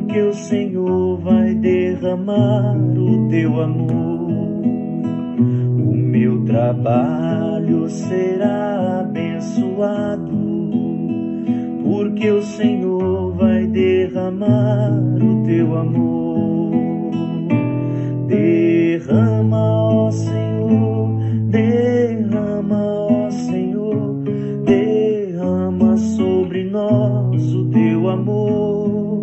porque o Senhor vai derramar o teu amor. O meu trabalho será abençoado, porque o Senhor vai derramar o teu amor. Derrama, ó Senhor, derrama, ó Senhor, derrama sobre nós o teu amor.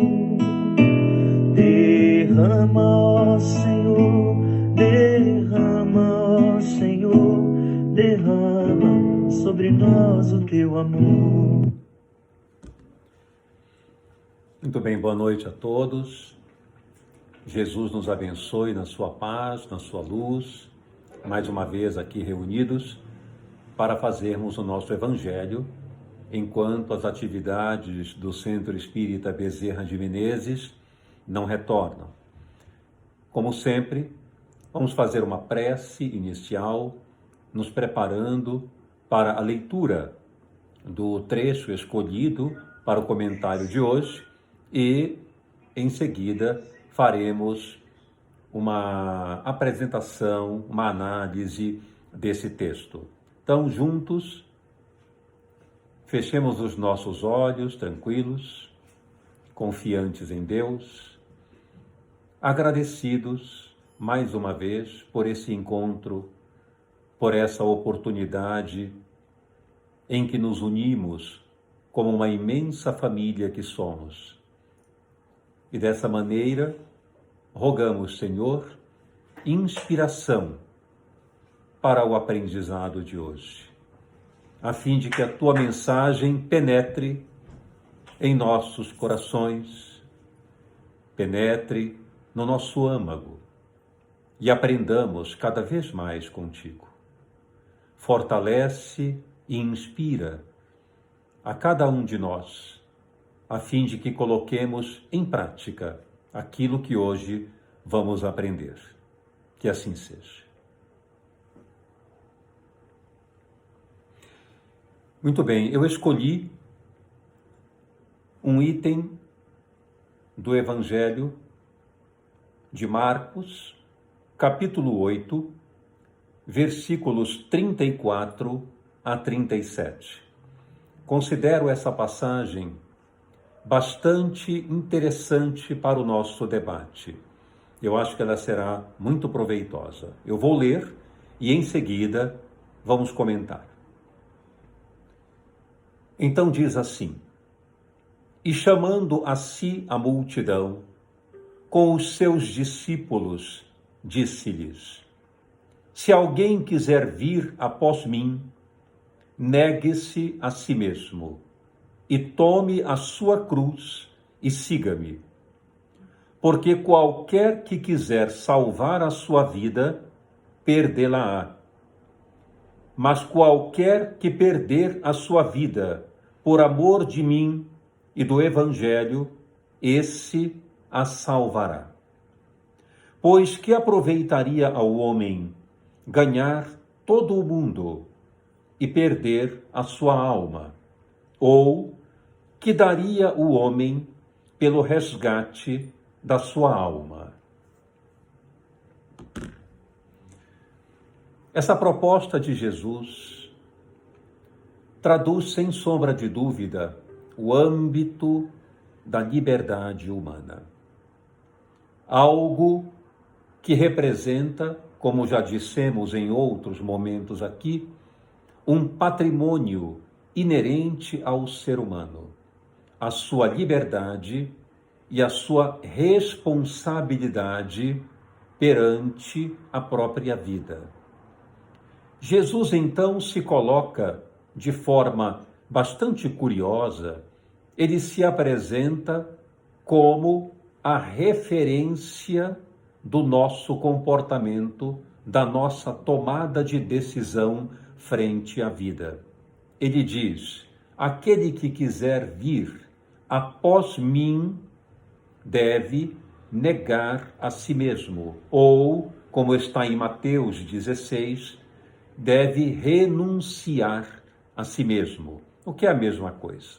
Derrama, ó Senhor, derrama, ó Senhor, derrama sobre nós o teu amor. Muito bem, boa noite a todos. Jesus nos abençoe na sua paz, na sua luz, mais uma vez aqui reunidos para fazermos o nosso Evangelho, enquanto as atividades do Centro Espírita Bezerra de Menezes não retornam. Como sempre, vamos fazer uma prece inicial, nos preparando para a leitura do trecho escolhido para o comentário de hoje e, em seguida, faremos uma apresentação, uma análise desse texto. Então, juntos, fechemos os nossos olhos tranquilos, confiantes em Deus, agradecidos mais uma vez por esse encontro, por essa oportunidade em que nos unimos como uma imensa família que somos. E dessa maneira, rogamos, Senhor, inspiração para o aprendizado de hoje, a fim de que a Tua mensagem penetre em nossos corações, penetre no nosso âmago e aprendamos cada vez mais contigo. Fortalece e inspira a cada um de nós, a fim de que coloquemos em prática aquilo que hoje vamos aprender. Que assim seja. Muito bem, eu escolhi um item do Evangelho de Marcos, capítulo 8, versículos 34 a 37. Considero essa passagem bastante interessante para o nosso debate. Eu acho que ela será muito proveitosa. Eu vou ler e, em seguida, vamos comentar. Então diz assim: E chamando a si a multidão, com os seus discípulos, disse-lhes: Se alguém quiser vir após mim, negue-se a si mesmo e tome a sua cruz e siga-me. Porque qualquer que quiser salvar a sua vida, perdê-la-á. Mas qualquer que perder a sua vida por amor de mim e do Evangelho, esse a salvará. Pois que aproveitaria ao homem ganhar todo o mundo e perder a sua alma? Ou que daria o homem pelo resgate da sua alma? Essa proposta de Jesus traduz, sem sombra de dúvida, o âmbito da liberdade humana. Algo que representa, como já dissemos em outros momentos aqui, um patrimônio inerente ao ser humano, a sua liberdade e a sua responsabilidade perante a própria vida. Jesus, então, se coloca de forma bastante curiosa, ele se apresenta como a referência do nosso comportamento, da nossa tomada de decisão frente à vida. Ele diz: aquele que quiser vir após mim deve negar a si mesmo, ou, como está em Mateus 16, deve renunciar a si mesmo, o que é a mesma coisa.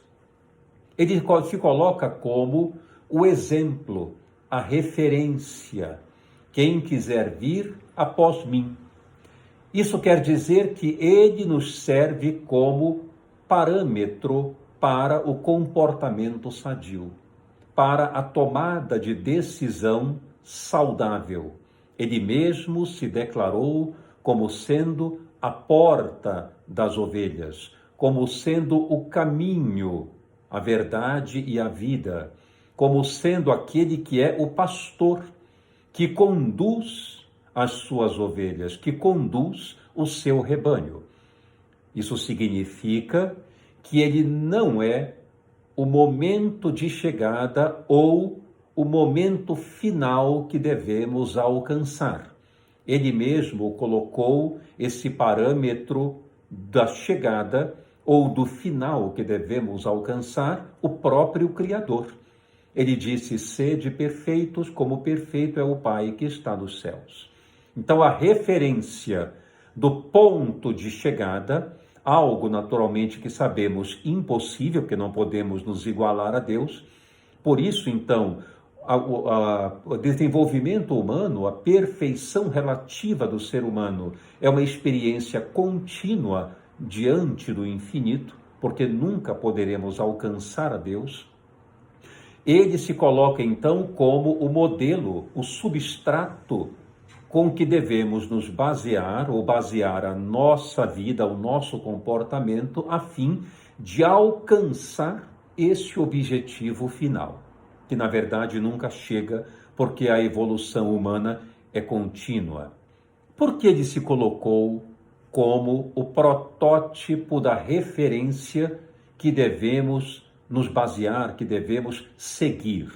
Ele se coloca como o exemplo, a referência. Quem quiser vir após mim. Isso quer dizer que ele nos serve como parâmetro para o comportamento sadio, para a tomada de decisão saudável. Ele mesmo se declarou como sendo a porta das ovelhas, como sendo o caminho, a verdade e a vida, como sendo aquele que é o pastor, que conduz as suas ovelhas, que conduz o seu rebanho. Isso significa que ele não é o momento de chegada ou o momento final que devemos alcançar. Ele mesmo colocou esse parâmetro da chegada ou do final que devemos alcançar, o próprio Criador. Ele disse: sede perfeitos, como perfeito é o Pai que está nos céus. Então, a referência do ponto de chegada, algo naturalmente que sabemos impossível, porque não podemos nos igualar a Deus. Por isso, então, o desenvolvimento humano, a perfeição relativa do ser humano, é uma experiência contínua diante do infinito, porque nunca poderemos alcançar a Deus. Ele se coloca, então, como o modelo, o substrato com que devemos nos basear ou basear a nossa vida, o nosso comportamento, a fim de alcançar esse objetivo final, que na verdade nunca chega, porque a evolução humana é contínua. Por que ele se colocou como o protótipo da referência que devemos nos basear, que devemos seguir?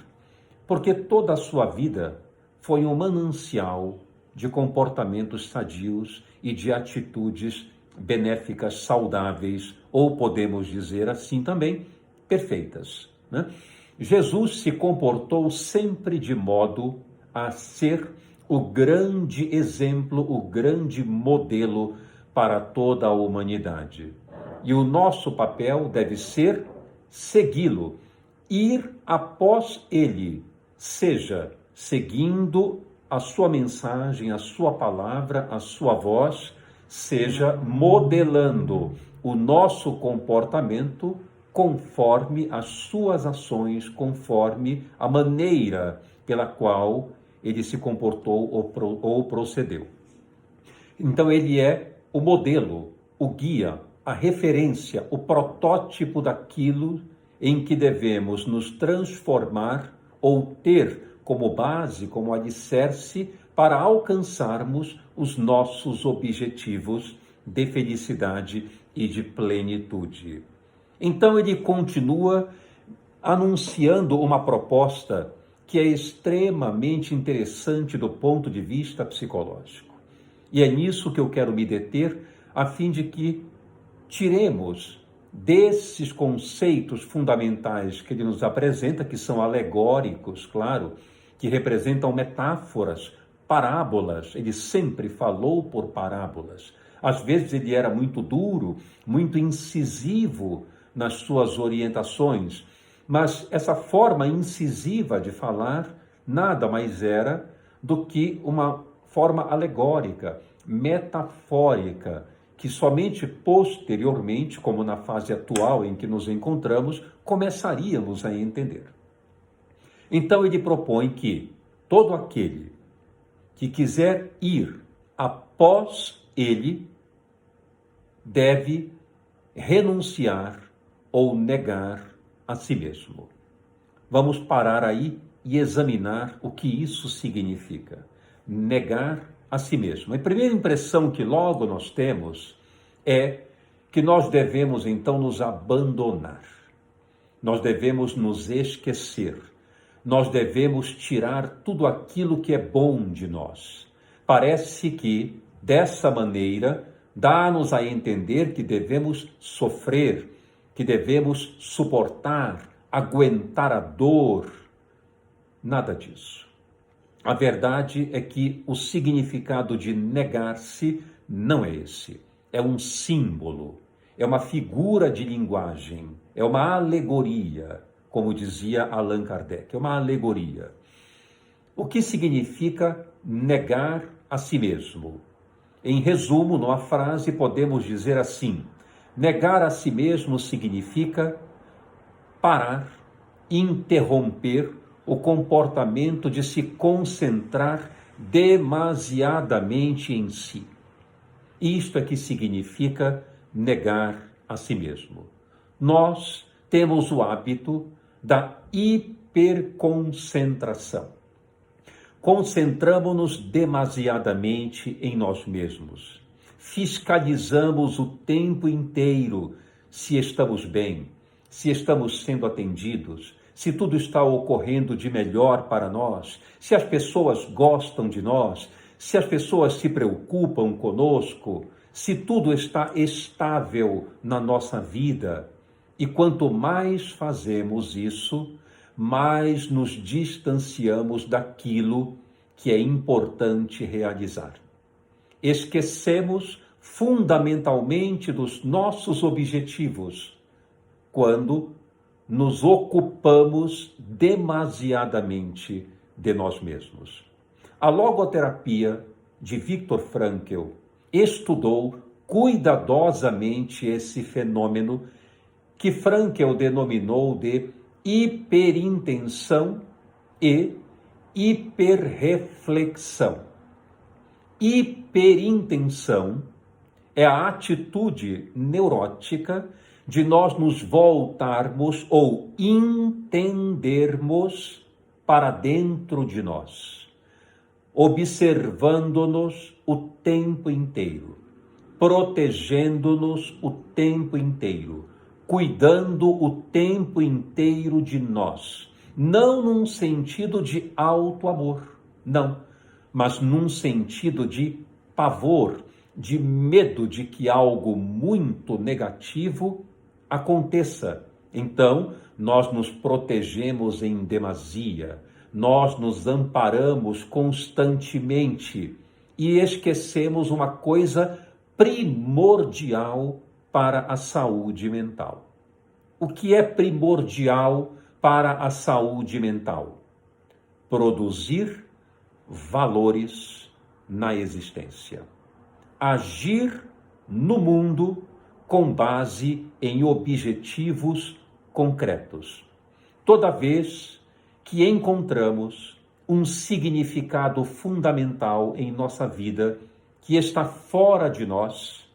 Porque toda a sua vida foi um manancial de comportamentos sadios e de atitudes benéficas, saudáveis, ou podemos dizer assim também, perfeitas, né? Jesus se comportou sempre de modo a ser o grande exemplo, o grande modelo para toda a humanidade. E o nosso papel deve ser segui-lo, ir após ele, seja seguindo a sua mensagem, a sua palavra, a sua voz, seja modelando o nosso comportamento conforme as suas ações, conforme a maneira pela qual ele se comportou ou procedeu. Então ele é o modelo, o guia, a referência, o protótipo daquilo em que devemos nos transformar ou ter como base, como alicerce, para alcançarmos os nossos objetivos de felicidade e de plenitude. Então ele continua anunciando uma proposta que é extremamente interessante do ponto de vista psicológico. E é nisso que eu quero me deter, a fim de que tiremos desses conceitos fundamentais que ele nos apresenta, que são alegóricos, claro, que representam metáforas, parábolas. Ele sempre falou por parábolas. Às vezes ele era muito duro, muito incisivo nas suas orientações, mas essa forma incisiva de falar nada mais era do que uma forma alegórica, metafórica, que somente posteriormente, como na fase atual em que nos encontramos, começaríamos a entender. Então ele propõe que todo aquele que quiser ir após ele deve renunciar ou negar a si mesmo. Vamos parar aí e examinar o que isso significa. Negar a si mesmo. A primeira impressão que logo nós temos é que nós devemos então nos abandonar. Nós devemos nos esquecer. Nós devemos tirar tudo aquilo que é bom de nós. Parece que, dessa maneira, dá-nos a entender que devemos sofrer, que devemos suportar, aguentar a dor. Nada disso. A verdade é que o significado de negar-se não é esse. É um símbolo, é uma figura de linguagem, é uma alegoria. como dizia Allan Kardec, é uma alegoria. O que significa negar a si mesmo? Em resumo, numa frase, podemos dizer assim: negar a si mesmo significa parar, interromper o comportamento de se concentrar demasiadamente em si. Isto é que significa negar a si mesmo. Nós temos o hábito da hiperconcentração. Concentramos-nos demasiadamente em nós mesmos. Fiscalizamos o tempo inteiro se estamos bem, se estamos sendo atendidos, se tudo está ocorrendo de melhor para nós, se as pessoas gostam de nós, se as pessoas se preocupam conosco, se tudo está estável na nossa vida. E quanto mais fazemos isso, mais nos distanciamos daquilo que é importante realizar. Esquecemos fundamentalmente dos nossos objetivos quando nos ocupamos demasiadamente de nós mesmos. A logoterapia de Viktor Frankl estudou cuidadosamente esse fenômeno que Frankl denominou de hiperintenção e hiperreflexão. Hiperintenção é a atitude neurótica de nós nos voltarmos ou entendermos para dentro de nós, observando-nos o tempo inteiro, protegendo-nos o tempo inteiro, cuidando o tempo inteiro de nós, não num sentido de auto-amor, não, mas num sentido de pavor, de medo de que algo muito negativo aconteça. Então, nós nos protegemos em demasia, nós nos amparamos constantemente e esquecemos uma coisa primordial para a saúde mental. O que é primordial para a saúde mental? Produzir valores na existência. Agir no mundo com base em objetivos concretos. Toda vez que encontramos um significado fundamental em nossa vida que está fora de nós,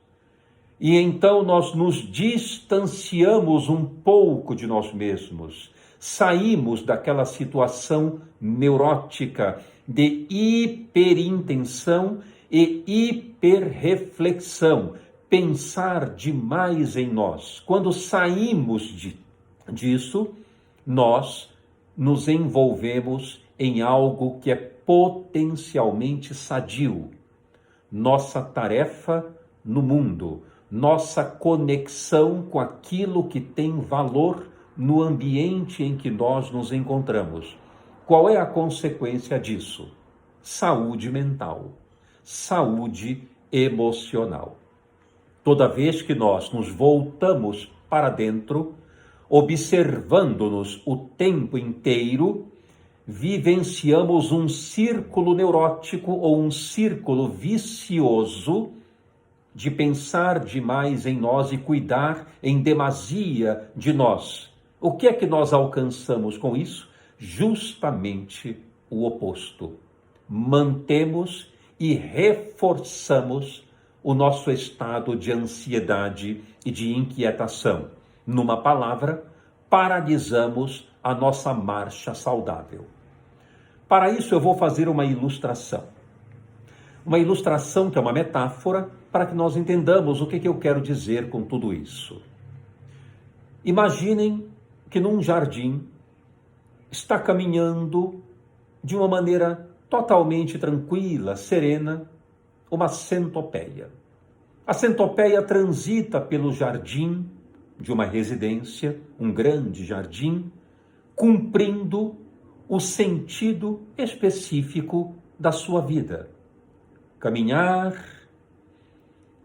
e então nós nos distanciamos um pouco de nós mesmos, saímos daquela situação neurótica de hiperintenção e hiperreflexão, pensar demais em nós. Quando saímos disso, nós nos envolvemos em algo que é potencialmente sadio. Nossa tarefa no mundo, nossa conexão com aquilo que tem valor no ambiente em que nós nos encontramos. Qual é a consequência disso? Saúde mental, saúde emocional. Toda vez que nós nos voltamos para dentro, observando-nos o tempo inteiro, vivenciamos um círculo neurótico ou um círculo vicioso de pensar demais em nós e cuidar em demasia de nós. O que é que nós alcançamos com isso? Justamente o oposto. Mantemos e reforçamos o nosso estado de ansiedade e de inquietação. Numa palavra, paralisamos a nossa marcha saudável. Para isso eu vou fazer uma ilustração. Uma ilustração que é uma metáfora para que nós entendamos o que eu quero dizer com tudo isso. Imaginem que num jardim está caminhando de uma maneira totalmente tranquila, serena, uma centopeia. A centopeia transita pelo jardim de uma residência, um grande jardim, cumprindo o sentido específico da sua vida. Caminhar,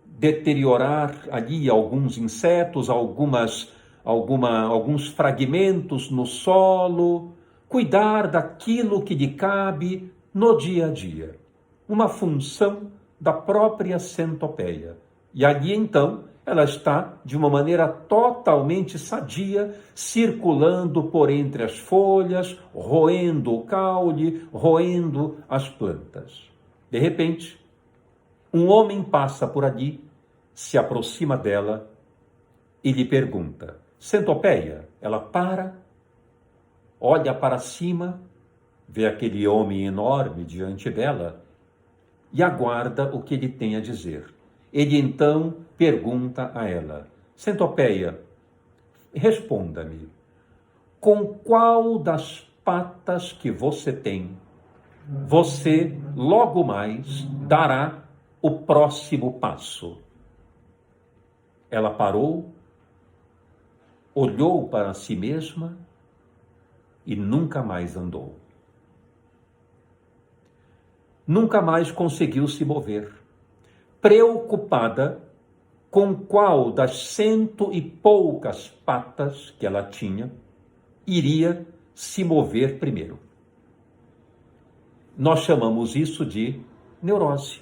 deteriorar ali alguns insetos, algumas alguns fragmentos no solo, cuidar daquilo que lhe cabe no dia a dia. Uma função da própria centopeia. E ali então ela está de uma maneira totalmente sadia, circulando por entre as folhas, roendo o caule, roendo as plantas. De repente, um homem passa por ali, se aproxima dela e lhe pergunta: centopeia? Ela para, olha para cima, vê aquele homem enorme diante dela e aguarda o que ele tem a dizer. Ele então pergunta a ela: centopeia, responda-me, com qual das patas que você tem, você logo mais dará o próximo passo? Ela parou, olhou para si mesma e nunca mais andou. Nunca mais conseguiu se mover, preocupada com qual das 100 e poucas patas que ela tinha iria se mover primeiro. Nós chamamos isso de neurose.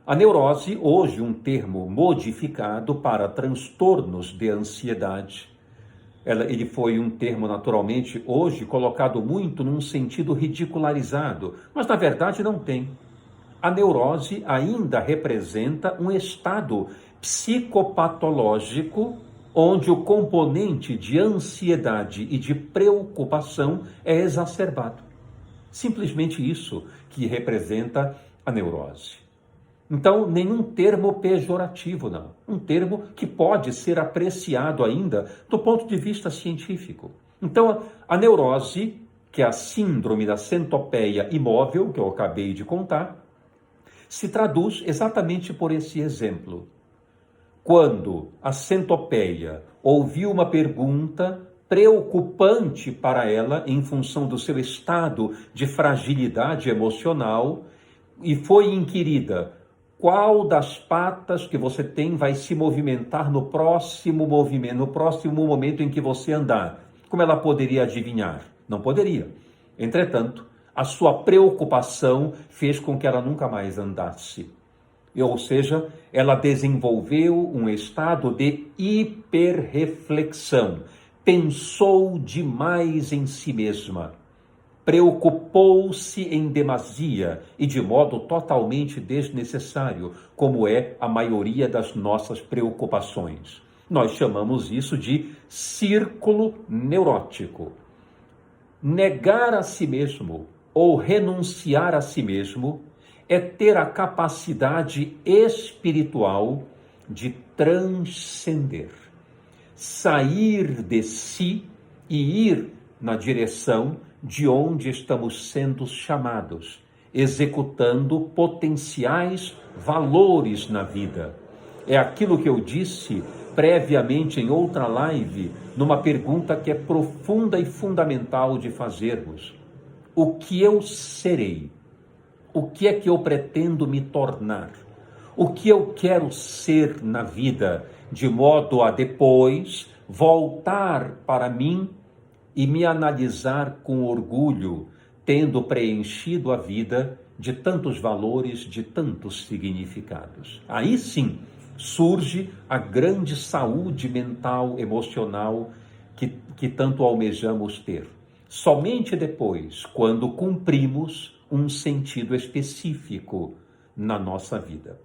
A neurose, hoje um termo modificado para transtornos de ansiedade. Ele foi um termo, naturalmente, hoje colocado muito num sentido ridicularizado, mas na verdade não tem. A neurose ainda representa um estado psicopatológico onde o componente de ansiedade e de preocupação é exacerbado. Simplesmente isso que representa a neurose. Então, nenhum termo pejorativo, não. Um termo que pode ser apreciado ainda do ponto de vista científico. Então, a neurose, que é a síndrome da centopeia imóvel, que eu acabei de contar, se traduz exatamente por esse exemplo. Quando a centopeia ouviu uma pergunta preocupante para ela em função do seu estado de fragilidade emocional e foi inquirida: qual das patas que você tem vai se movimentar no próximo momento em que você andar? Como ela poderia adivinhar? Não poderia. Entretanto, a sua preocupação fez com que ela nunca mais andasse. Ou seja, ela desenvolveu um estado de hiperreflexão. Pensou demais em si mesma. Preocupou-se em demasia e de modo totalmente desnecessário, como é a maioria das nossas preocupações. Nós chamamos isso de círculo neurótico. Negar a si mesmo ou renunciar a si mesmo é ter a capacidade espiritual de transcender, sair de si e ir na direção de onde estamos sendo chamados, executando potenciais valores na vida. É aquilo que eu disse previamente em outra live, numa pergunta que é profunda e fundamental de fazermos. O que eu serei? O que é que eu pretendo me tornar? O que eu quero ser na vida, de modo a depois voltar para mim e me analisar com orgulho, tendo preenchido a vida de tantos valores, de tantos significados. Aí sim surge a grande saúde mental, emocional que tanto almejamos ter. Somente depois, quando cumprimos um sentido específico na nossa vida.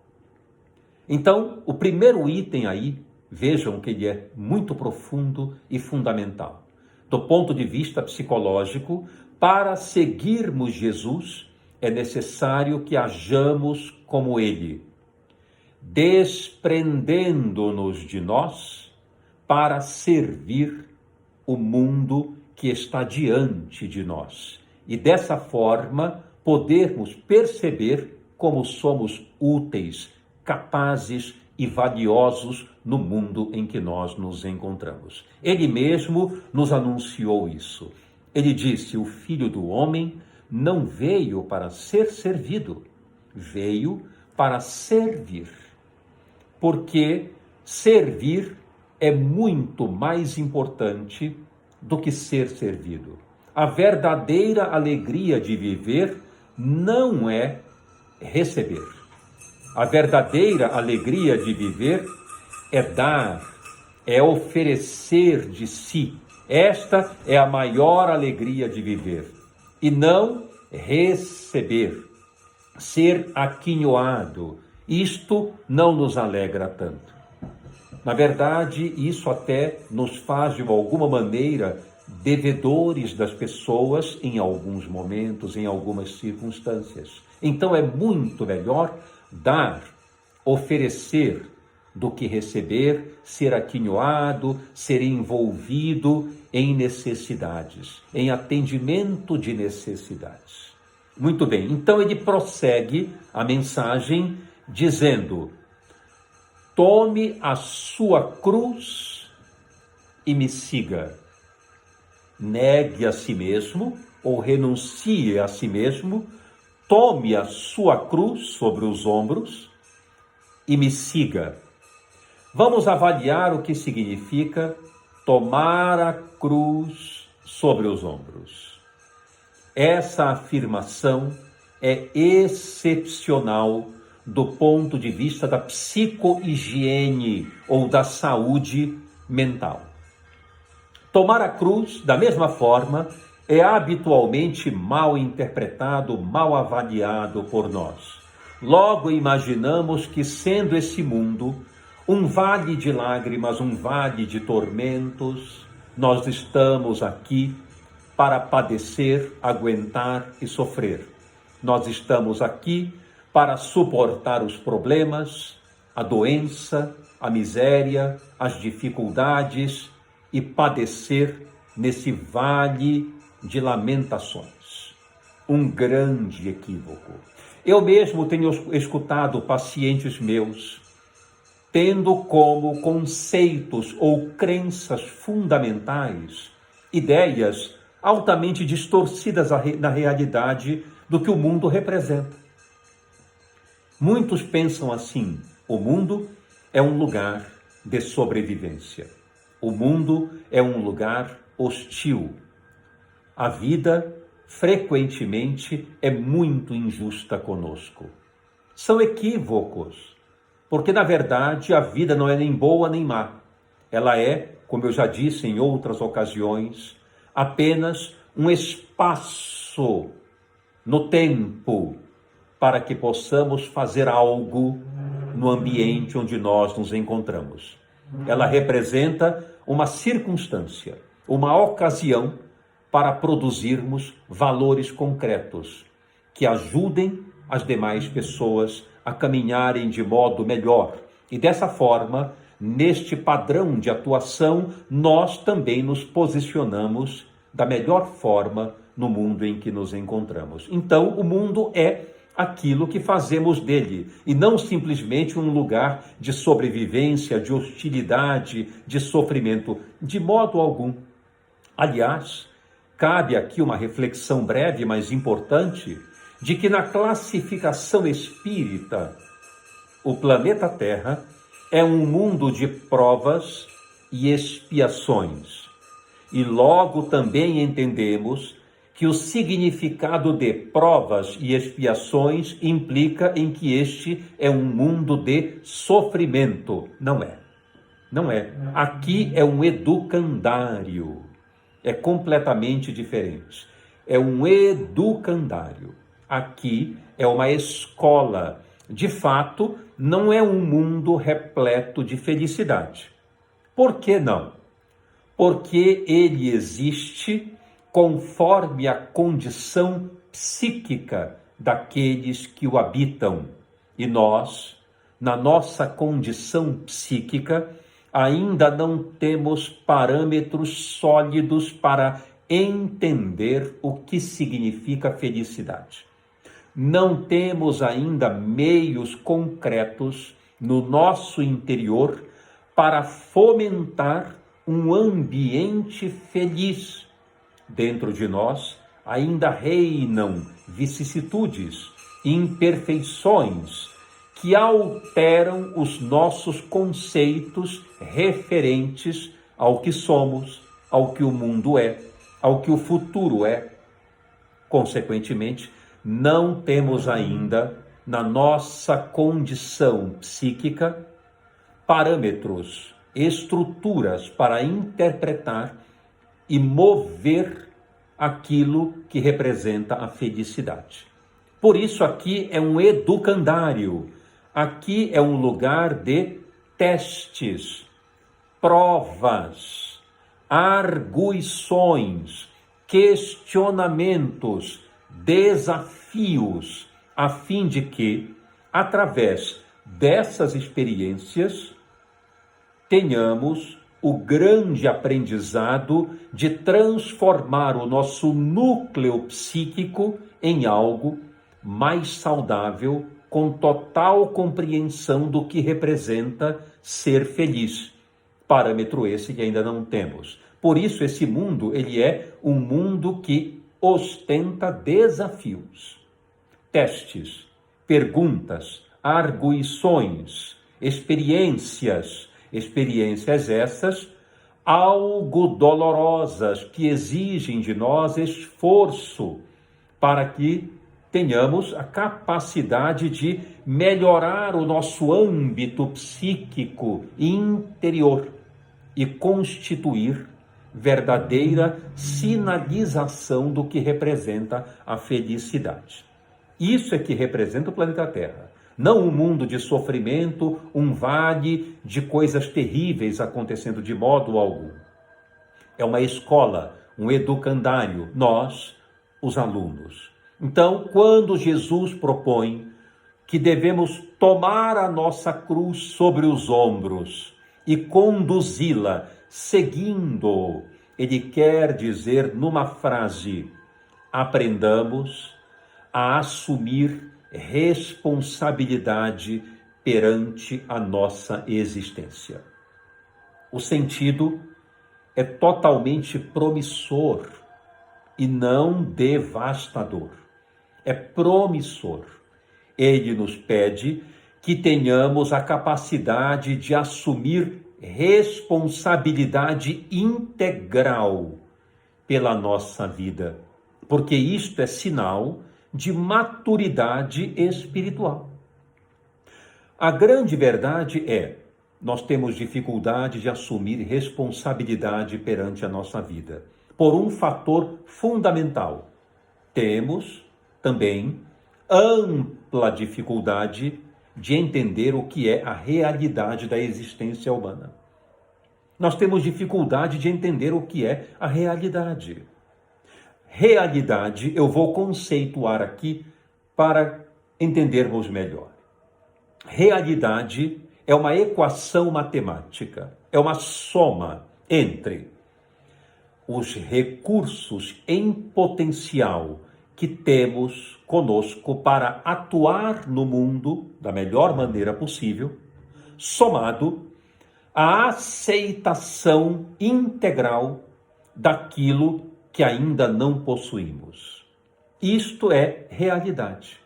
Então, o primeiro item aí, vejam que ele é muito profundo e fundamental. Do ponto de vista psicológico, para seguirmos Jesus, é necessário que hajamos como Ele, desprendendo-nos de nós para servir o mundo que está diante de nós. E dessa forma, podermos perceber como somos úteis, capazes e valiosos no mundo em que nós nos encontramos. Ele mesmo nos anunciou isso. Ele disse: o Filho do Homem não veio para ser servido, veio para servir. Porque servir é muito mais importante do que ser servido. A verdadeira alegria de viver não é receber. A verdadeira alegria de viver é dar, é oferecer de si. Esta é a maior alegria de viver. E não receber, ser aquinhoado. Isto não nos alegra tanto. Na verdade, isso até nos faz, de alguma maneira, devedores das pessoas em alguns momentos, em algumas circunstâncias. Então é muito melhor dar, oferecer, do que receber, ser aquinhoado, ser envolvido em necessidades, em atendimento de necessidades. Muito bem, então ele prossegue a mensagem dizendo: tome a sua cruz e me siga. Negue a si mesmo ou renuncie a si mesmo, tome a sua cruz sobre os ombros e me siga. Vamos avaliar o que significa tomar a cruz sobre os ombros. Essa afirmação é excepcional do ponto de vista da psicohigiene ou da saúde mental. Tomar a cruz, da mesma forma, é habitualmente mal interpretado, mal avaliado por nós. Logo imaginamos que, sendo esse mundo um vale de lágrimas, um vale de tormentos, nós estamos aqui para padecer, aguentar e sofrer. Nós estamos aqui para suportar os problemas, a doença, a miséria, as dificuldades e padecer nesse vale de lamentações. Um grande equívoco. Eu mesmo tenho escutado pacientes meus tendo como conceitos ou crenças fundamentais ideias altamente distorcidas na realidade do que o mundo representa. Muitos pensam assim: o mundo é um lugar de sobrevivência. O mundo é um lugar hostil. A vida, frequentemente, é muito injusta conosco. São equívocos, porque, na verdade, a vida não é nem boa nem má. Ela é, como eu já disse em outras ocasiões, apenas um espaço no tempo para que possamos fazer algo no ambiente onde nós nos encontramos. Ela representa uma circunstância, uma ocasião para produzirmos valores concretos que ajudem as demais pessoas a caminharem de modo melhor. E dessa forma, neste padrão de atuação, nós também nos posicionamos da melhor forma no mundo em que nos encontramos. Então, o mundo é aquilo que fazemos dele, e não simplesmente um lugar de sobrevivência, de hostilidade, de sofrimento, de modo algum. Aliás, cabe aqui uma reflexão breve, mas importante, de que na classificação espírita, o planeta Terra é um mundo de provas e expiações. E logo também entendemos que o significado de provas e expiações implica em que este é um mundo de sofrimento. Não é. Não é. Aqui é um educandário. É completamente diferente. É um educandário. Aqui é uma escola. De fato, não é um mundo repleto de felicidade. Por que não? Porque ele existe conforme a condição psíquica daqueles que o habitam. E nós, na nossa condição psíquica, ainda não temos parâmetros sólidos para entender o que significa felicidade. Não temos ainda meios concretos no nosso interior para fomentar um ambiente feliz. Dentro de nós ainda reinam vicissitudes, imperfeições que alteram os nossos conceitos referentes ao que somos, ao que o mundo é, ao que o futuro é. Consequentemente, não temos ainda, na nossa condição psíquica, parâmetros, estruturas para interpretar e mover aquilo que representa a felicidade. Por isso aqui é um educandário, aqui é um lugar de testes, provas, arguições, questionamentos, desafios, a fim de que, através dessas experiências, tenhamos o grande aprendizado de transformar o nosso núcleo psíquico em algo mais saudável, com total compreensão do que representa ser feliz. Parâmetro esse que ainda não temos. Por isso esse mundo, ele é um mundo que ostenta desafios, testes, perguntas, arguições, experiências essas algo dolorosas que exigem de nós esforço para que tenhamos a capacidade de melhorar o nosso âmbito psíquico interior e constituir verdadeira sinalização do que representa a felicidade. Isso é que representa o planeta Terra. Não um mundo de sofrimento, um vale de coisas terríveis acontecendo de modo algum. É uma escola, um educandário, nós, os alunos. Então, quando Jesus propõe que devemos tomar a nossa cruz sobre os ombros e conduzi-la seguindo, ele quer dizer numa frase: aprendamos a assumir responsabilidade perante a nossa existência. O sentido é totalmente promissor e não devastador. É promissor. Ele nos pede que tenhamos a capacidade de assumir responsabilidade integral pela nossa vida, porque isto é sinal de maturidade espiritual. A grande verdade é, nós temos dificuldade de assumir responsabilidade perante a nossa vida, por um fator fundamental. Temos também ampla dificuldade de entender o que é a realidade da existência humana. Nós temos dificuldade de entender o que é a realidade. Realidade, eu vou conceituar aqui para entendermos melhor. Realidade é uma equação matemática, é uma soma entre os recursos em potencial que temos conosco para atuar no mundo da melhor maneira possível, somado à aceitação integral daquilo que ainda não possuímos. Isto é realidade.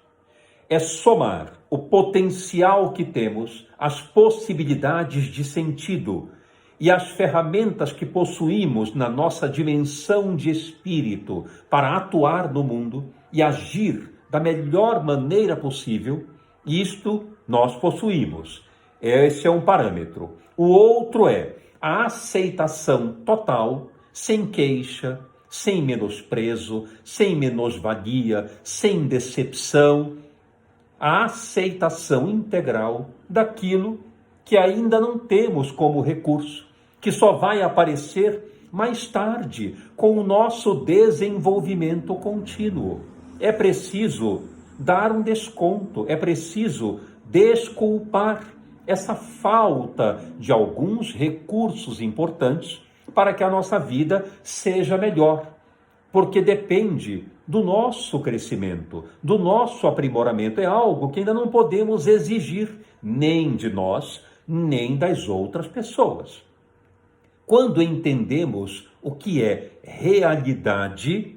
É somar o potencial que temos, as possibilidades de sentido e as ferramentas que possuímos na nossa dimensão de espírito para atuar no mundo e agir da melhor maneira possível. Isto nós possuímos. Esse é um parâmetro. O outro é a aceitação total, sem queixa, sem menosprezo, sem menosvalia, sem decepção, a aceitação integral daquilo que ainda não temos como recurso, que só vai aparecer mais tarde com o nosso desenvolvimento contínuo. É preciso dar um desconto, é preciso desculpar essa falta de alguns recursos importantes para que a nossa vida seja melhor, porque depende do nosso crescimento, do nosso aprimoramento. É algo que ainda não podemos exigir nem de nós, nem das outras pessoas. Quando entendemos o que é realidade,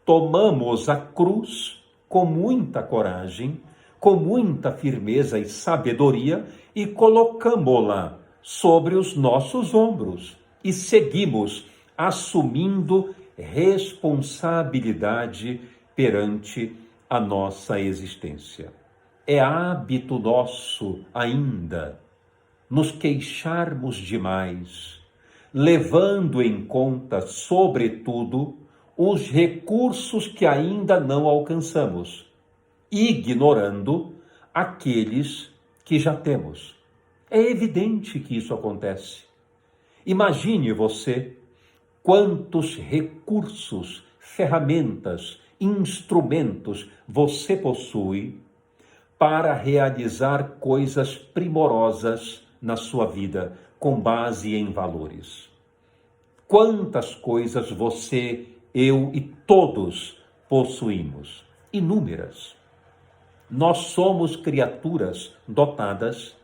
tomamos a cruz com muita coragem, com muita firmeza e sabedoria e colocamo-la sobre os nossos ombros e seguimos assumindo responsabilidade perante a nossa existência. É hábito nosso ainda nos queixarmos demais, levando em conta, sobretudo, os recursos que ainda não alcançamos, ignorando aqueles que já temos. É evidente que isso acontece. Imagine você quantos recursos, ferramentas, instrumentos você possui para realizar coisas primorosas na sua vida, com base em valores. Quantas coisas você, eu e todos possuímos? Inúmeras. Nós somos criaturas dotadas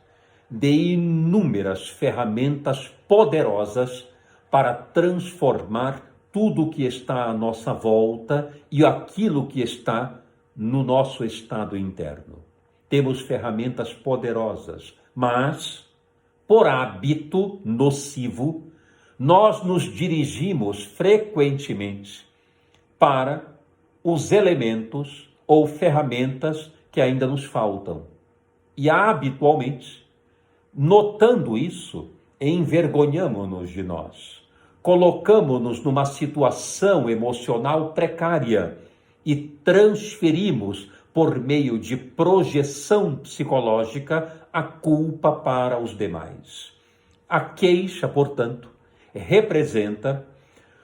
de inúmeras ferramentas poderosas para transformar tudo o que está à nossa volta e aquilo que está no nosso estado interno. Temos ferramentas poderosas, mas, por hábito nocivo, nós nos dirigimos frequentemente para os elementos ou ferramentas que ainda nos faltam. E habitualmente, notando isso, envergonhamos-nos de nós, colocamos-nos numa situação emocional precária e transferimos, por meio de projeção psicológica, a culpa para os demais. A queixa, portanto, representa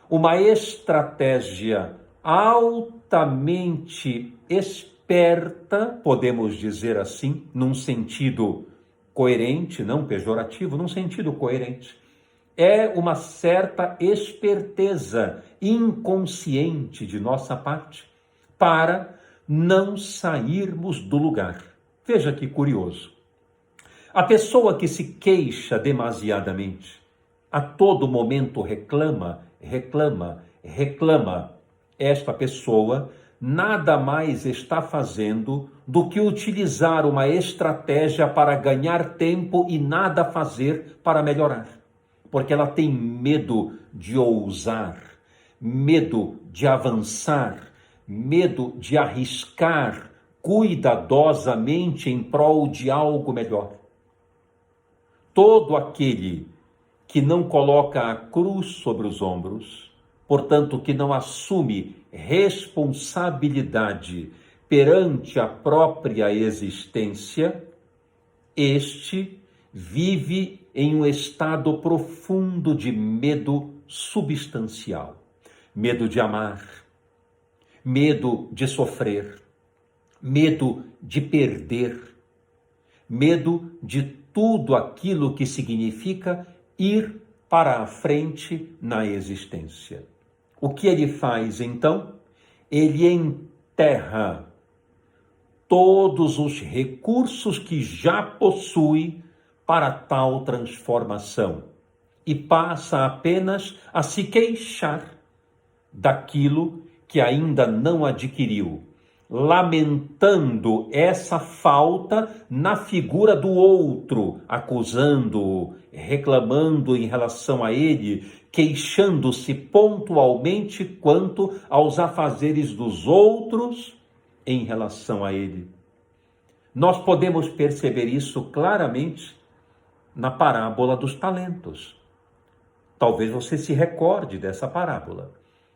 uma estratégia altamente esperta, podemos dizer assim, num sentido coerente, não pejorativo, num sentido coerente. É uma certa esperteza inconsciente de nossa parte para não sairmos do lugar. Veja que curioso. A pessoa que se queixa demasiadamente, a todo momento reclama, esta pessoa nada mais está fazendo do que utilizar uma estratégia para ganhar tempo e nada fazer para melhorar. Porque ela tem medo de ousar, medo de avançar, medo de arriscar cuidadosamente em prol de algo melhor. Todo aquele que não coloca a cruz sobre os ombros, portanto, que não assume responsabilidade perante a própria existência, este vive em um estado profundo de medo substancial. Medo de amar, medo de sofrer, medo de perder, medo de tudo aquilo que significa ir para a frente na existência. O que ele faz, então? Ele enterra todos os recursos que já possui para tal transformação e passa apenas a se queixar daquilo que ainda não adquiriu, lamentando essa falta na figura do outro, acusando-o, reclamando em relação a ele, queixando-se pontualmente quanto aos afazeres dos outros em relação a ele. Nós podemos perceber isso claramente na parábola dos talentos. Talvez você se recorde dessa parábola.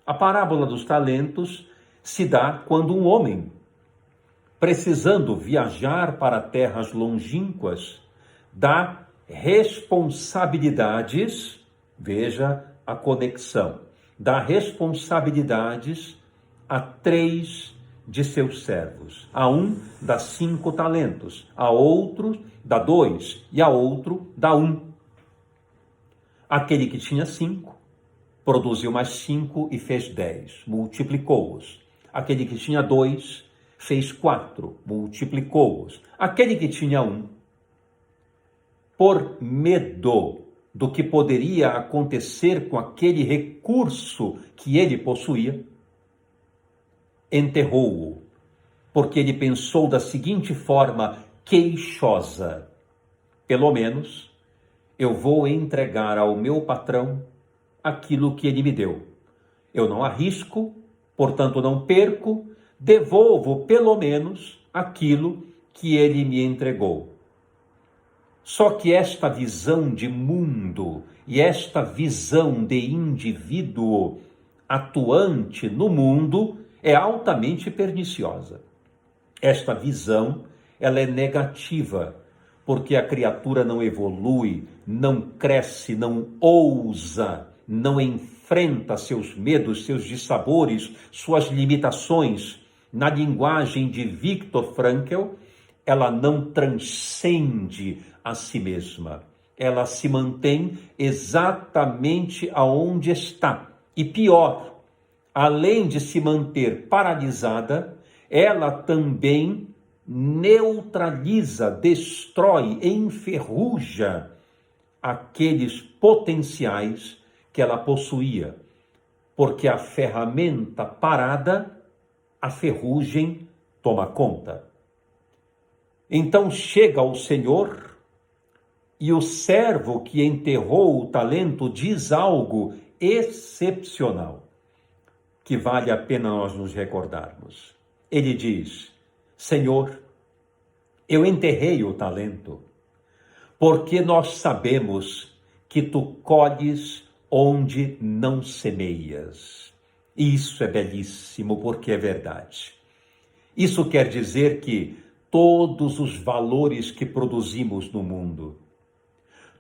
A parábola dos talentos se dá quando um homem, precisando viajar para terras longínquas, dá responsabilidades, veja a conexão, dá responsabilidades a 3 de seus servos. A um dá 5 talentos, a outro dá 2 e a outro dá 1. Aquele que tinha 5, produziu mais 5 e fez 10, multiplicou-os. Aquele que tinha 2, fez 4, multiplicou-os. Aquele que tinha 1, por medo do que poderia acontecer com aquele recurso que ele possuía, enterrou-o, porque ele pensou da seguinte forma queixosa: pelo menos eu vou entregar ao meu patrão aquilo que ele me deu. Eu não arrisco, portanto não perco, devolvo pelo menos aquilo que ele me entregou. Só que esta visão de mundo e esta visão de indivíduo atuante no mundo é altamente perniciosa. Esta visão, ela é negativa, porque a criatura não evolui, não cresce, não ousa, não enfrenta seus medos, seus dissabores, suas limitações. Na linguagem de Viktor Frankl, ela não transcende a si mesma. Ela se mantém exatamente aonde está. E pior, além de se manter paralisada, ela também neutraliza, destrói, enferruja aqueles potenciais que ela possuía. Porque a ferramenta parada, a ferrugem toma conta. Então chega ao Senhor e o servo que enterrou o talento diz algo excepcional, que vale a pena nós nos recordarmos. Ele diz: Senhor, eu enterrei o talento, porque nós sabemos que tu colhes onde não semeias. Isso é belíssimo, porque é verdade. Isso quer dizer que todos os valores que produzimos no mundo,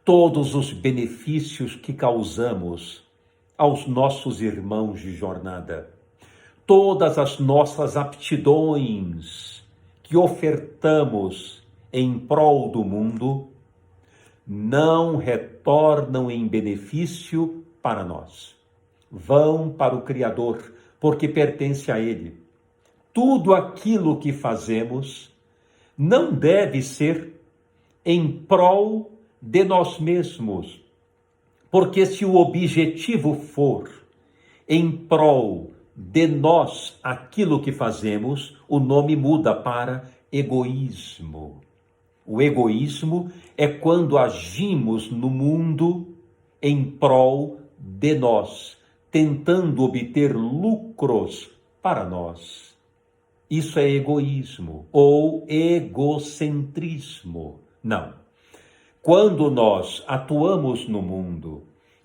todos os benefícios que causamos aos nossos irmãos de jornada, todas as nossas aptidões que ofertamos em prol do mundo, não retornam em benefício para nós. Vão para o Criador, porque pertence a Ele. Tudo aquilo que fazemos não deve ser em prol de nós mesmos, porque se o objetivo for em prol de nós aquilo que fazemos, o nome muda para egoísmo. O egoísmo é quando agimos no mundo em prol de nós, tentando obter lucros para nós. Isso é egoísmo ou egocentrismo. Não. Quando nós atuamos no mundo,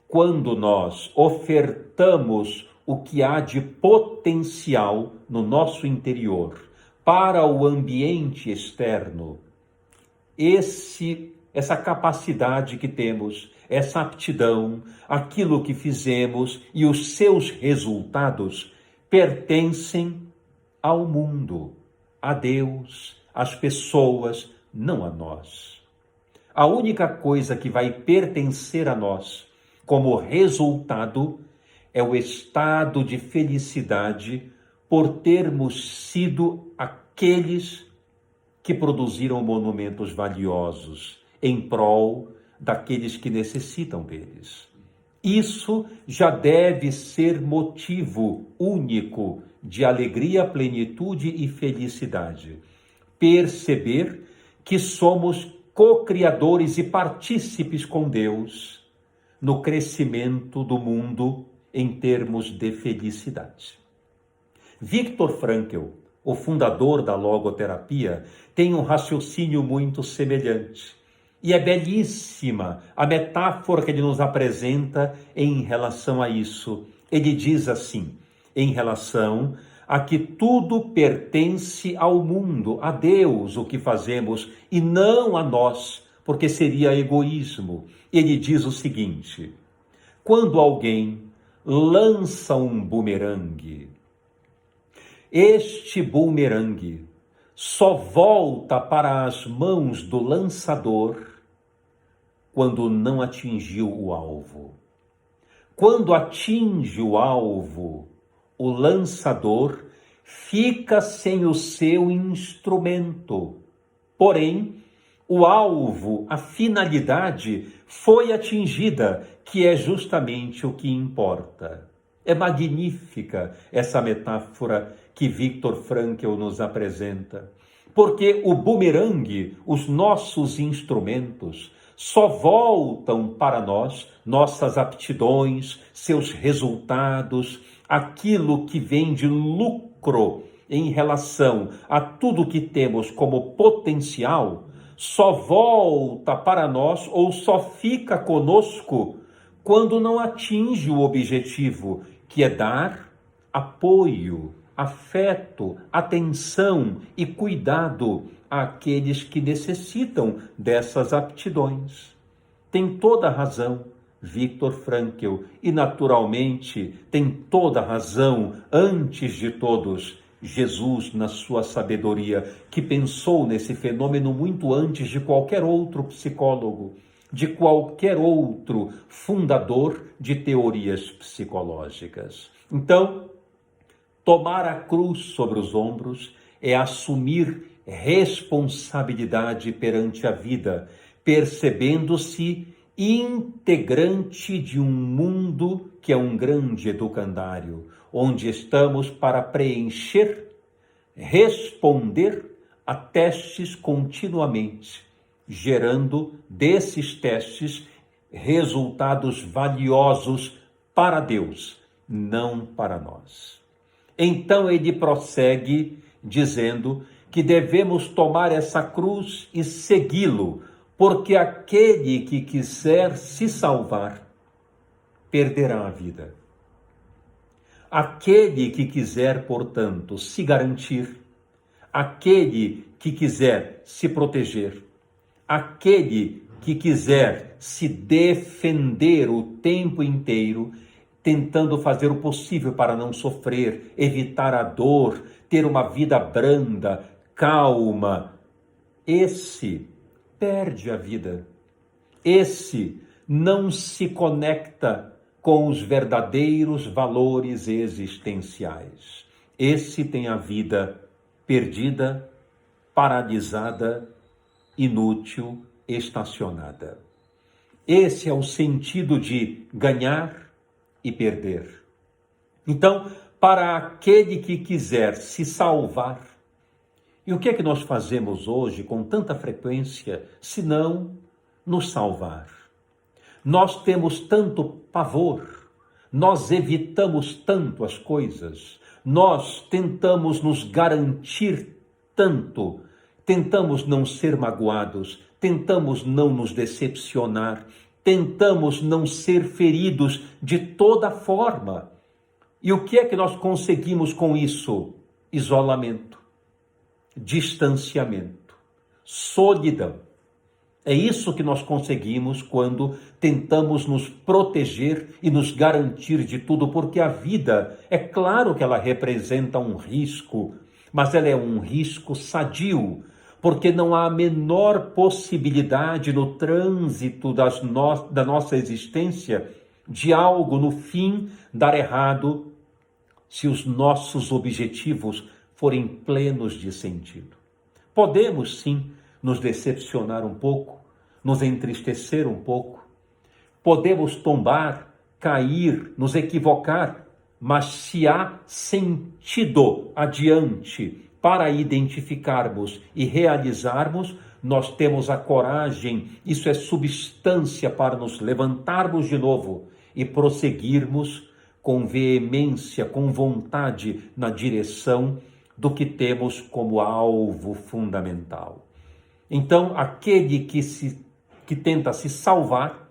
quando nós ofertamos o que há de potencial no nosso interior para o ambiente externo, essa capacidade que temos, essa aptidão, aquilo que fizemos e os seus resultados pertencem ao mundo, a Deus, às pessoas, não a nós. A única coisa que vai pertencer a nós como resultado é o estado de felicidade por termos sido aqueles que produziram monumentos valiosos em prol daqueles que necessitam deles. Isso já deve ser motivo único de alegria, plenitude e felicidade. Perceber que somos co-criadores e partícipes com Deus no crescimento do mundo em termos de felicidade. Viktor Frankl, o fundador da logoterapia, tem um raciocínio muito semelhante. E é belíssima a metáfora que ele nos apresenta em relação a isso. Ele diz assim, em relação a que tudo pertence ao mundo, a Deus o que fazemos, e não a nós, porque seria egoísmo. Ele diz o seguinte: quando alguém lança um bumerangue, este bumerangue só volta para as mãos do lançador quando não atingiu o alvo. Quando atinge o alvo, o lançador fica sem o seu instrumento. Porém, o alvo, a finalidade, foi atingida, que é justamente o que importa. É magnífica essa metáfora que Viktor Frankl nos apresenta, porque o bumerangue, os nossos instrumentos, só voltam para nós, nossas aptidões, seus resultados, aquilo que vem de lucro em relação a tudo que temos como potencial, só volta para nós ou só fica conosco quando não atinge o objetivo, que é dar apoio, afeto, atenção e cuidado àqueles que necessitam dessas aptidões. Tem toda a razão Viktor Frankl e, naturalmente, tem toda a razão, antes de todos, Jesus, na sua sabedoria, que pensou nesse fenômeno muito antes de qualquer outro psicólogo, de qualquer outro fundador de teorias psicológicas. Então, tomar a cruz sobre os ombros é assumir responsabilidade perante a vida, percebendo-se integrante de um mundo que é um grande educandário, onde estamos para preencher, responder a testes continuamente, gerando desses testes resultados valiosos para Deus, não para nós. Então ele prossegue dizendo que devemos tomar essa cruz e segui-lo, porque aquele que quiser se salvar, perderá a vida. Aquele que quiser, portanto, se garantir, aquele que quiser se proteger, aquele que quiser se defender o tempo inteiro, tentando fazer o possível para não sofrer, evitar a dor, ter uma vida branda, calma, esse perde a vida. Esse não se conecta com os verdadeiros valores existenciais. Esse tem a vida perdida, paralisada, inútil, estacionada. Esse é o sentido de ganhar e perder. Então, para aquele que quiser se salvar, e o que é que nós fazemos hoje com tanta frequência, se não nos salvar? Nós temos tanto pavor, nós evitamos tanto as coisas, nós tentamos nos garantir tanto, tentamos não ser magoados, tentamos não nos decepcionar, tentamos não ser feridos de toda forma. E o que é que nós conseguimos com isso? Isolamento, distanciamento, solidão. É isso que nós conseguimos quando tentamos nos proteger e nos garantir de tudo, porque a vida, é claro que ela representa um risco, mas ela é um risco sadio, porque não há a menor possibilidade no trânsito da nossa existência de algo no fim dar errado se os nossos objetivos forem plenos de sentido. Podemos sim nos decepcionar um pouco, nos entristecer um pouco, podemos tombar, cair, nos equivocar, mas se há sentido adiante para identificarmos e realizarmos, nós temos a coragem, isso é substância para nos levantarmos de novo e prosseguirmos com veemência, com vontade na direção do que temos como alvo fundamental. Então, aquele que tenta se salvar,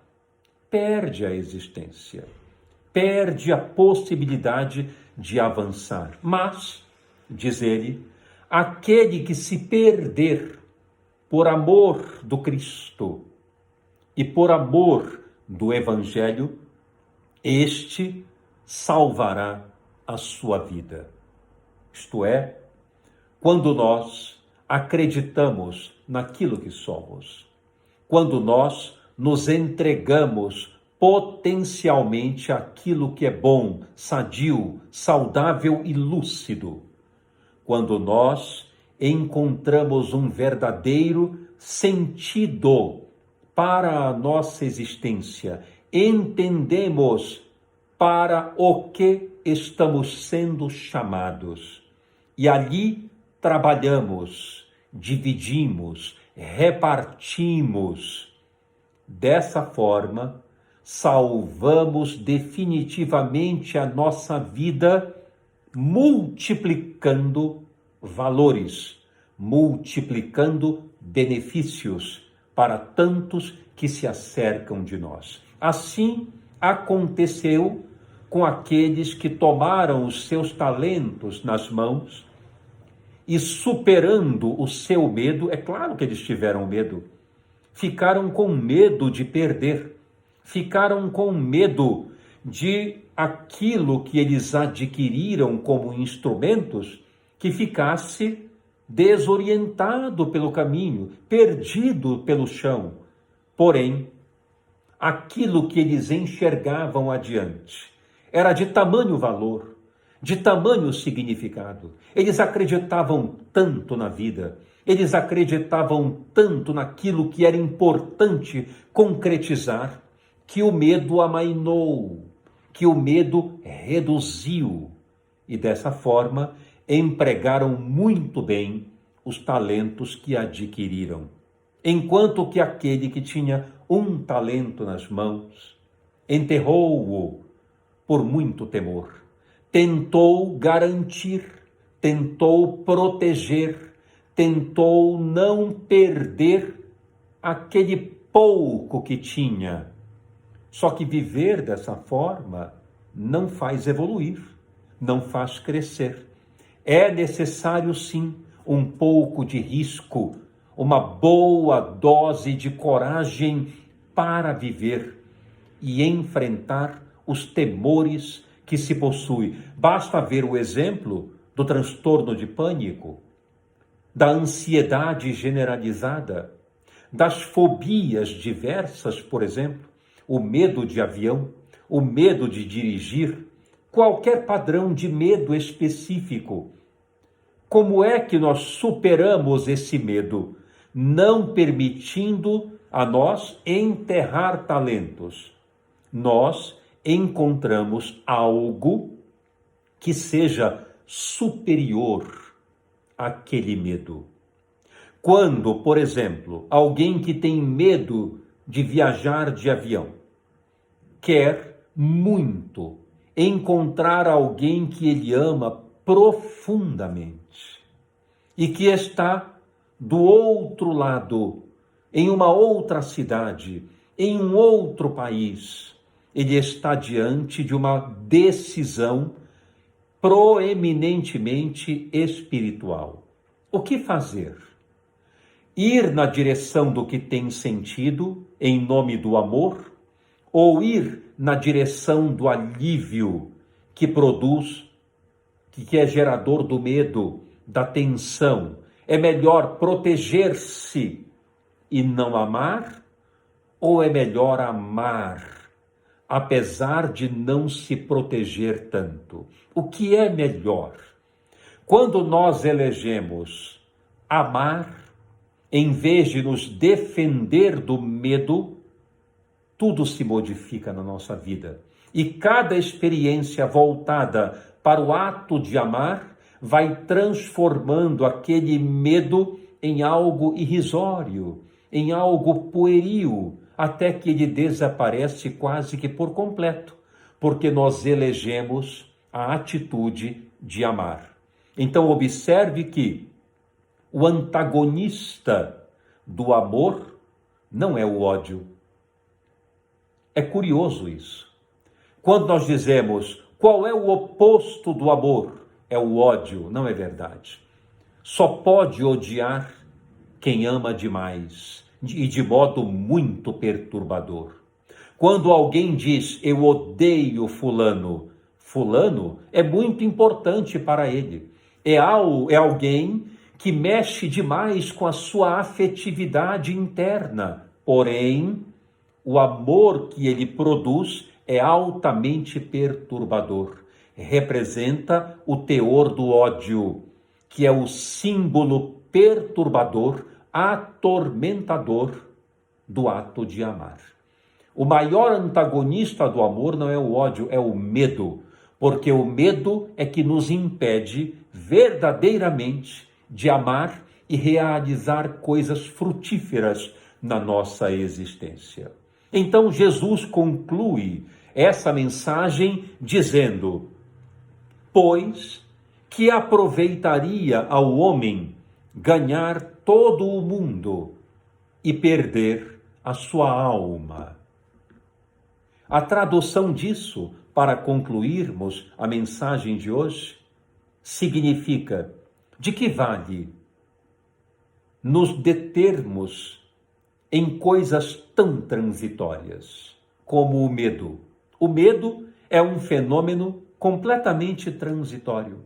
perde a existência, perde a possibilidade de avançar. Mas, diz ele, aquele que se perder por amor do Cristo e por amor do Evangelho, este salvará a sua vida. Isto é, quando nós acreditamos naquilo que somos, quando nós nos entregamos potencialmente àquilo que é bom, sadio, saudável e lúcido, quando nós encontramos um verdadeiro sentido para a nossa existência, entendemos para o que estamos sendo chamados. E ali trabalhamos, dividimos, repartimos. Dessa forma, salvamos definitivamente a nossa vida, multiplicando valores, multiplicando benefícios para tantos que se acercam de nós. Assim aconteceu com aqueles que tomaram os seus talentos nas mãos e, superando o seu medo, é claro que eles tiveram medo, ficaram com medo de perder, ficaram com medo de aquilo que eles adquiriram como instrumentos que ficasse desorientado pelo caminho, perdido pelo chão. Porém, aquilo que eles enxergavam adiante era de tamanho valor, de tamanho significado. Eles acreditavam tanto na vida, eles acreditavam tanto naquilo que era importante concretizar, que o medo amainou, que o medo reduziu. E dessa forma, empregaram muito bem os talentos que adquiriram. Enquanto que aquele que tinha um talento nas mãos, enterrou-o por muito temor, tentou garantir, tentou proteger, tentou não perder aquele pouco que tinha. Só que viver dessa forma não faz evoluir, não faz crescer. É necessário, sim, um pouco de risco, uma boa dose de coragem para viver e enfrentar os temores que se possui. Basta ver o exemplo do transtorno de pânico, da ansiedade generalizada, das fobias diversas, por exemplo, o medo de avião, o medo de dirigir, qualquer padrão de medo específico. Como é que nós superamos esse medo? Não permitindo a nós enterrar talentos. Nós encontramos algo que seja superior àquele medo. Quando, por exemplo, alguém que tem medo de viajar de avião quer muito encontrar alguém que ele ama profundamente e que está do outro lado, em uma outra cidade, em um outro país, ele está diante de uma decisão proeminentemente espiritual. O que fazer? Ir na direção do que tem sentido, em nome do amor, ou ir na direção do alívio que produz, que é gerador do medo, da tensão? É melhor proteger-se e não amar, ou é melhor amar, apesar de não se proteger tanto? O que é melhor? Quando nós elegemos amar, em vez de nos defender do medo, tudo se modifica na nossa vida. E cada experiência voltada para o ato de amar vai transformando aquele medo em algo irrisório, em algo pueril, até que ele desaparece quase que por completo, porque nós elegemos a atitude de amar. Então observe que o antagonista do amor não é o ódio. É curioso isso. Quando nós dizemos qual é o oposto do amor, é o ódio, não é verdade. Só pode odiar quem ama demais e de modo muito perturbador. Quando alguém diz eu odeio fulano, fulano é muito importante para ele. É alguém que mexe demais com a sua afetividade interna, porém, o amor que ele produz é altamente perturbador. Representa o teor do ódio, que é o símbolo perturbador, atormentador do ato de amar. O maior antagonista do amor não é o ódio, é o medo, porque o medo é que nos impede verdadeiramente de amar e realizar coisas frutíferas na nossa existência. Então Jesus conclui essa mensagem dizendo: pois que aproveitaria ao homem ganhar todo o mundo e perder a sua alma. A tradução disso, para concluirmos a mensagem de hoje, significa: de que vale nos determos em coisas tão transitórias como o medo? O medo é um fenômeno completamente transitório.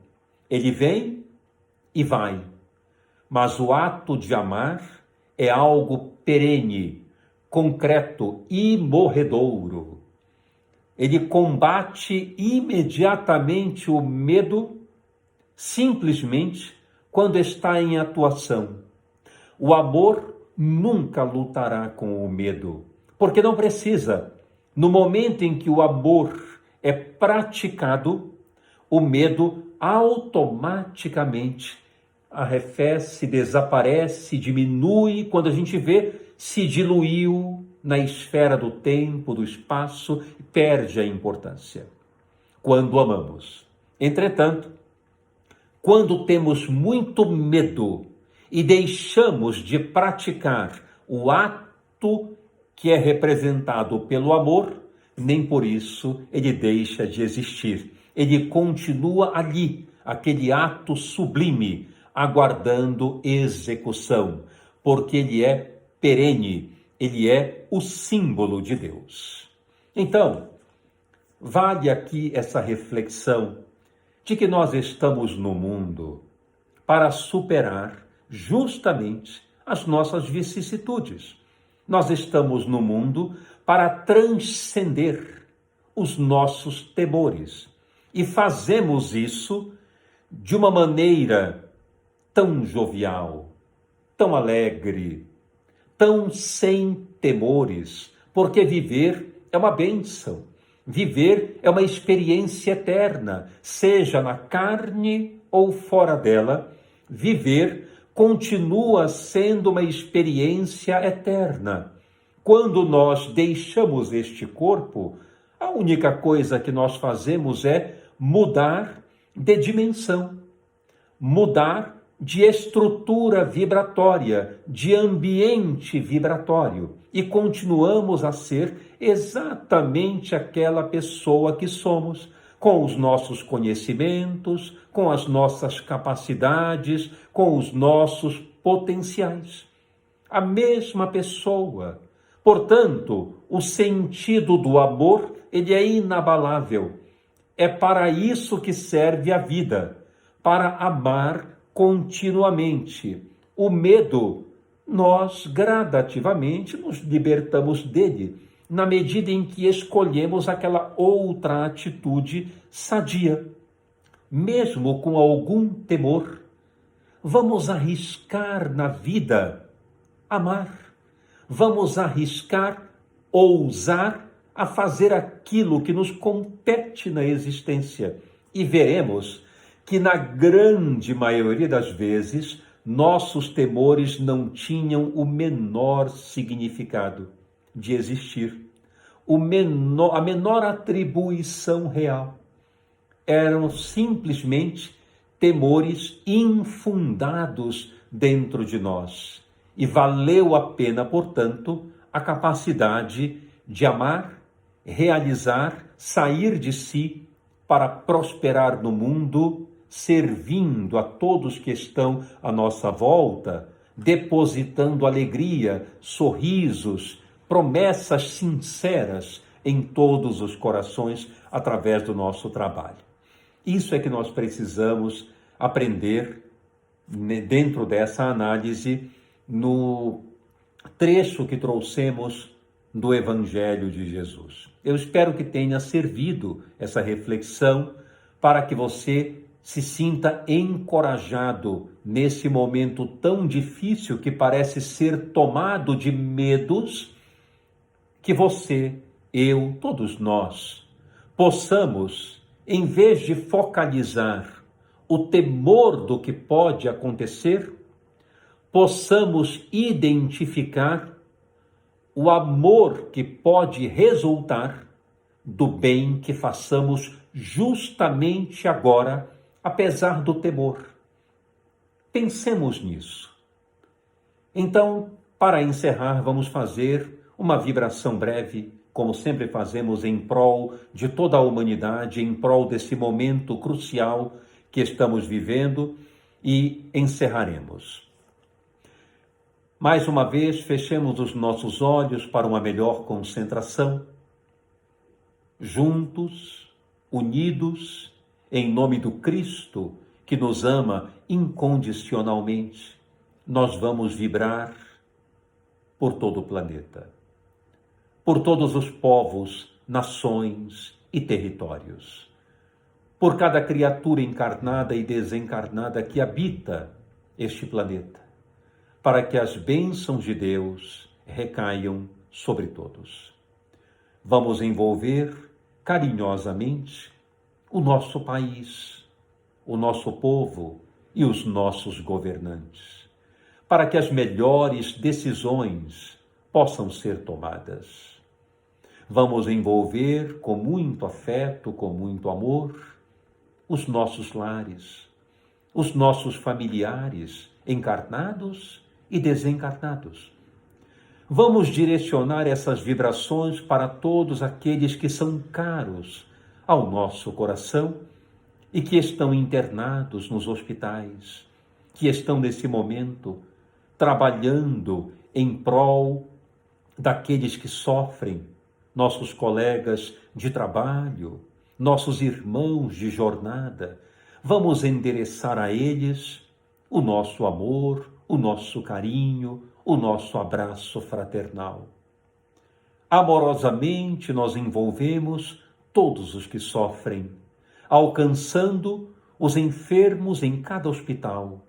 Ele vem e vai, mas o ato de amar é algo perene, concreto, imorredouro. Ele combate imediatamente o medo, simplesmente quando está em atuação. O amor nunca lutará com o medo, porque não precisa. No momento em que o amor é praticado, o medo automaticamente arrefece, desaparece, diminui. Quando a gente vê, se diluiu na esfera do tempo, do espaço, e perde a importância quando amamos. Entretanto, quando temos muito medo e deixamos de praticar o ato que é representado pelo amor, nem por isso ele deixa de existir. Ele continua ali, aquele ato sublime, aguardando execução, porque ele é perene, ele é o símbolo de Deus. Então, vale aqui essa reflexão de que nós estamos no mundo para superar justamente as nossas vicissitudes. Nós estamos no mundo para transcender os nossos temores. E fazemos isso de uma maneira tão jovial, tão alegre, tão sem temores, porque viver é uma bênção. Viver é uma experiência eterna, seja na carne ou fora dela. Viver continua sendo uma experiência eterna. Quando nós deixamos este corpo, a única coisa que nós fazemos é mudar de dimensão, mudar de estrutura vibratória, de ambiente vibratório, e continuamos a ser exatamente aquela pessoa que somos, com os nossos conhecimentos, com as nossas capacidades, com os nossos potenciais. A mesma pessoa. Portanto, o sentido do amor, ele é inabalável. É para isso que serve a vida, para amar continuamente. O medo, nós gradativamente nos libertamos dele, na medida em que escolhemos aquela outra atitude sadia. Mesmo com algum temor, vamos arriscar na vida amar. Vamos arriscar, ousar a fazer aquilo que nos compete na existência. E veremos que na grande maioria das vezes, nossos temores não tinham o menor significado de existir. A menor atribuição real. Eram simplesmente temores infundados dentro de nós. E valeu a pena, portanto, a capacidade de amar, realizar, sair de si para prosperar no mundo, servindo a todos que estão à nossa volta, depositando alegria, sorrisos, promessas sinceras em todos os corações através do nosso trabalho. Isso é que nós precisamos aprender dentro dessa análise no trecho que trouxemos do Evangelho de Jesus. Eu espero que tenha servido essa reflexão para que você se sinta encorajado nesse momento tão difícil que parece ser tomado de medos que você, eu, todos nós, possamos, em vez de focalizar o temor do que pode acontecer, possamos identificar o amor que pode resultar do bem que façamos justamente agora, apesar do temor. Pensemos nisso. Então, para encerrar, vamos fazer uma vibração breve, como sempre fazemos em prol de toda a humanidade, em prol desse momento crucial que estamos vivendo, e encerraremos. Mais uma vez, fechemos os nossos olhos para uma melhor concentração. Juntos, unidos, em nome do Cristo, que nos ama incondicionalmente, nós vamos vibrar por todo o planeta, por todos os povos, nações e territórios, por cada criatura encarnada e desencarnada que habita este planeta, para que as bênçãos de Deus recaiam sobre todos. Vamos envolver carinhosamente o nosso país, o nosso povo e os nossos governantes, para que as melhores decisões possam ser tomadas. Vamos envolver com muito afeto, com muito amor, os nossos lares, os nossos familiares, encarnados e desencarnados. Vamos direcionar essas vibrações para todos aqueles que são caros ao nosso coração e que estão internados nos hospitais, que estão nesse momento trabalhando em prol daqueles que sofrem, nossos colegas de trabalho, nossos irmãos de jornada. Vamos endereçar a eles o nosso amor, o nosso carinho, o nosso abraço fraternal. Amorosamente nós envolvemos todos os que sofrem, alcançando os enfermos em cada hospital,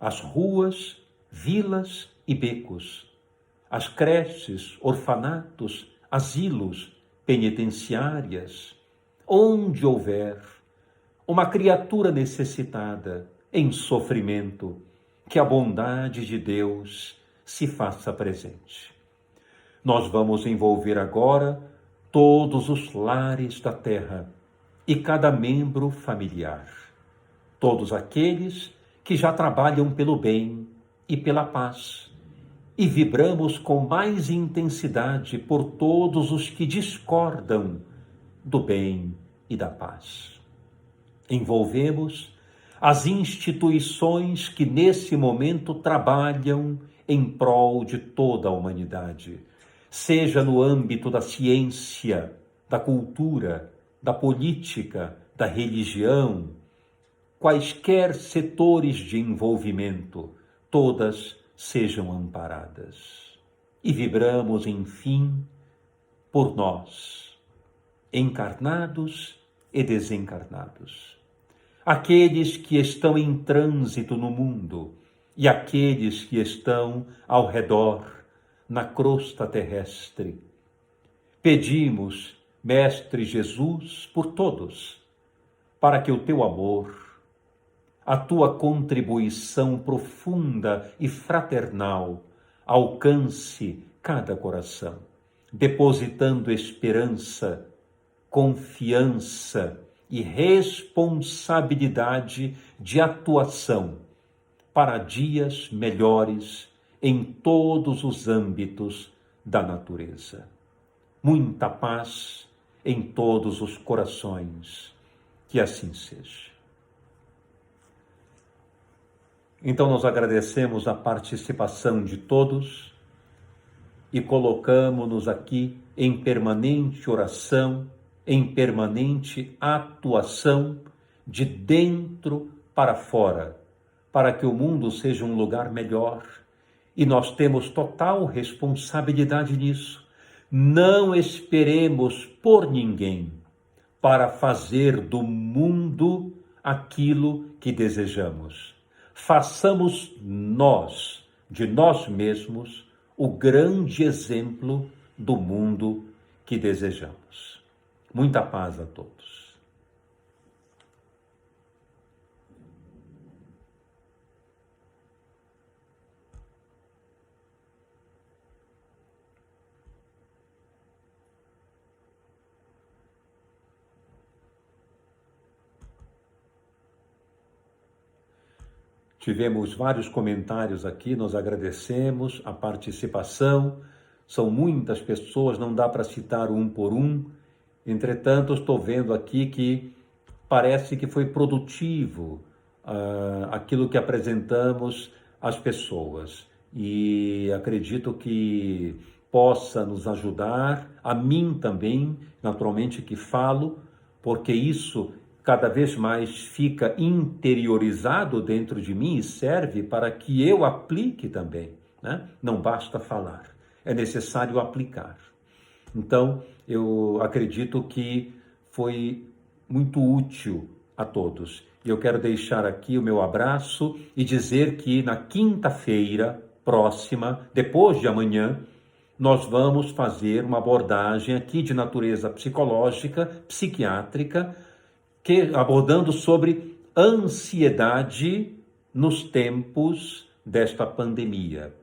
as ruas, vilas e becos, as creches, orfanatos, asilos, penitenciárias, onde houver uma criatura necessitada em sofrimento, que a bondade de Deus se faça presente. Nós vamos envolver agora todos os lares da terra e cada membro familiar, todos aqueles que já trabalham pelo bem e pela paz, e vibramos com mais intensidade por todos os que discordam do bem e da paz. Envolvemos as instituições que nesse momento trabalham em prol de toda a humanidade, seja no âmbito da ciência, da cultura, da política, da religião, quaisquer setores de envolvimento, todas sejam amparadas. E vibramos, enfim, por nós, encarnados e desencarnados, aqueles que estão em trânsito no mundo e aqueles que estão ao redor, na crosta terrestre. Pedimos, Mestre Jesus, por todos, para que o teu amor, a tua contribuição profunda e fraternal alcance cada coração, depositando esperança, confiança e responsabilidade de atuação para dias melhores em todos os âmbitos da natureza. Muita paz em todos os corações, que assim seja. Então nós agradecemos a participação de todos e colocamos-nos aqui em permanente oração, em permanente atuação de dentro para fora, para que o mundo seja um lugar melhor. E nós temos total responsabilidade nisso. Não esperemos por ninguém para fazer do mundo aquilo que desejamos. Façamos nós, de nós mesmos, o grande exemplo do mundo que desejamos. Muita paz a todos. Tivemos vários comentários aqui, nós agradecemos a participação. São muitas pessoas, não dá para citar um por um. Entretanto, estou vendo aqui que parece que foi produtivo aquilo que apresentamos às pessoas. E acredito que possa nos ajudar, a mim também, naturalmente que falo, porque isso cada vez mais fica interiorizado dentro de mim e serve para que eu aplique também, né? Não basta falar, é necessário aplicar. Então, eu acredito que foi muito útil a todos. E eu quero deixar aqui o meu abraço e dizer que na quinta-feira próxima, depois de amanhã, nós vamos fazer uma abordagem aqui de natureza psicológica, psiquiátrica, abordando sobre ansiedade nos tempos desta pandemia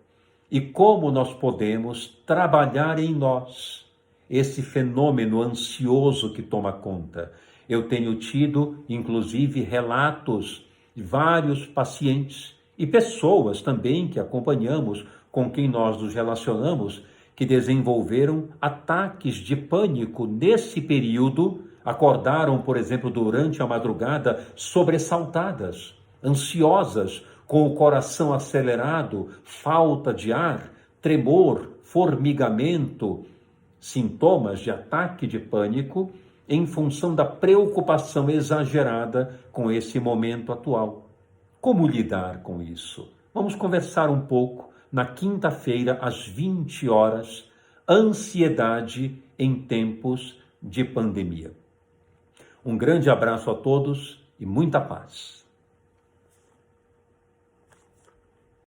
e como nós podemos trabalhar em nós esse fenômeno ansioso que toma conta. Eu tenho tido, inclusive, relatos de vários pacientes e pessoas também que acompanhamos, com quem nós nos relacionamos, que desenvolveram ataques de pânico nesse período. Acordaram, por exemplo, durante a madrugada, sobressaltadas, ansiosas, com o coração acelerado, falta de ar, tremor, formigamento, sintomas de ataque de pânico em função da preocupação exagerada com esse momento atual. Como lidar com isso? Vamos conversar um pouco na quinta-feira, às 20 horas, ansiedade em tempos de pandemia. Um grande abraço a todos e muita paz.